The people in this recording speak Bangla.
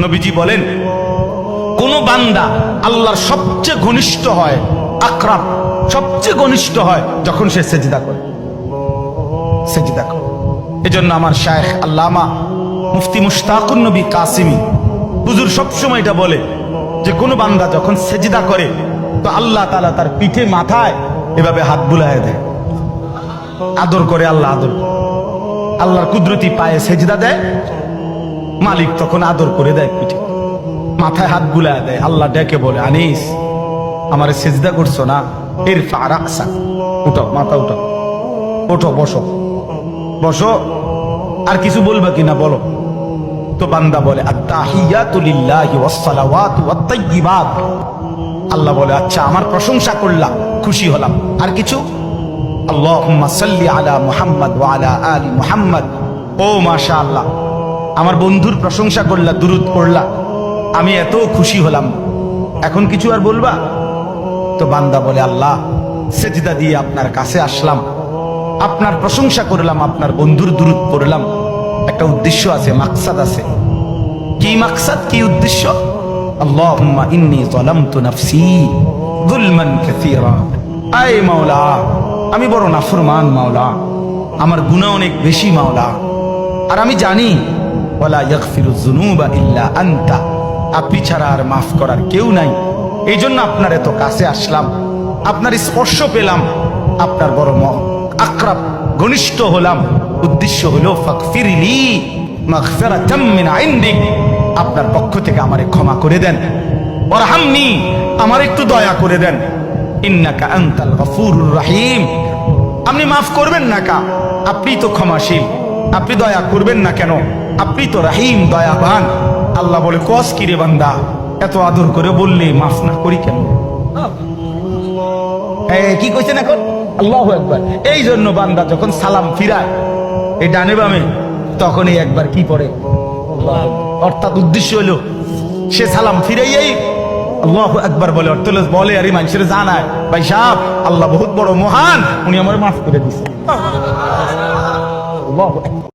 নবীজি বলেন, কোন বান্দা আল্লাহর সবচেয়ে ঘনিষ্ঠ হয়, আকরাব সবচেয়ে ঘনিষ্ঠ হয় যখন সে সেজদা করে। সেজদা করে। এজন্য আমার শায়েখ আল্লামা মুফতি মুশতাকুন নবী কাসিমি হুজুর সবসময় এটা বলে যে কোন বান্দা যখন সেজদা করে তো আল্লাহ তাআলা তার পিঠে মাথায় এভাবে হাত বুলায় দেয়, আদর করে। আল্লাহ আদর করে, আল্লাহর কুদরতি পায়ে সেজদা দেয়, মালিক তখন আদর করে দেয়, পিঠে মাথায় হাত বুলায় দেয়। আল্লাহ ডেকে বলে, আনিস আমারে সেজদা করছো না, ইরফা রাসা, উঠো, মাথা উঠো, ওঠো, বসো বসো। আর কিছু বলবে কিনা বলো? তো বান্দা বলে, আত্তাহিয়াতু লিল্লাহি ওয়াস সালাওয়াতু ওয়াত তাইয়্যিবাত। আল্লাহ বলে, আচ্ছা আমার প্রশংসা করলাম, খুশি হলাম, আর কিছু? আল্লাহুম্মা সাল্লি আলা মুহাম্মদ ওয়া আলা আলি মুহাম্মদ। ও মাশাআল্লাহ, আমার বন্ধুর প্রশংসা করলা, দুরূদ পড়লা, আমি এত খুশি হলাম, এখন কিছু আর বলবা? তো বান্দা বলে, আল্লাহ সেজদা দিয়ে আপনার কাছে আসলাম, আপনার প্রশংসা করলাম, আপনার বন্ধুর দুরূদ পড়লাম, একটা উদ্দেশ্য আছে, মাকসাদ আছে। কি মাকসাদ, কি উদ্দেশ্য? আল্লাহুম্মা ইন্নী যালামতু নাফসি যুলমান কাসীরা। আয় মাওলা, আমি বড় নাফরমান মাওলা, আমার গুনাহ অনেক বেশি মাওলা, আর আমি জানি ওয়ালা ইয়াগফিরুয যুনুবা ইল্লা আনতা, আপনি ছাড়া আর মাফ করার কেউ নাই। এই জন্য আপনার এত কাছে আসলাম, আপনার স্পর্শ পেলাম, আপনার বড় আকরাব ঘনিষ্ঠ হলাম। উদ্দেশ্য হলো ফাগফিরলি মাগফিরাতাম মিন ইনদিক, আপনার পক্ষ থেকে আমারে ক্ষমা করে দেন, ওয়ারহামনি, আমার একটু দয়া করে দেন, ইন্নাকা আনতাল গফুরুর রহিম, আপনি মাফ করবেন না কা? আপনি তো ক্ষমাশীল, আপনি দয়া করবেন না কেন? আপনি তো রহিম, দয়াবান। আল্লাহ বলে, কস কি রে বান্দা, এত আদর করে বললে মাফ না করি কেন? কি কইছেন এখন? আল্লাহু আকবার। এই জন্য বান্দা যখন সালাম ফিরায় এই ডানে বামে, তখনই একবার কি পড়ে, অর্থাৎ উদ্দেশ্য হলো সে সালাম ফিরাইয়াই আল্লাহু আকবার বলে, অর্থ বলে আর মানুষের জানায়, ভাই সাহেব আল্লাহ বহুত বড় মহান, উনি আমার মাফ করে দিছে। আল্লাহু আকবার।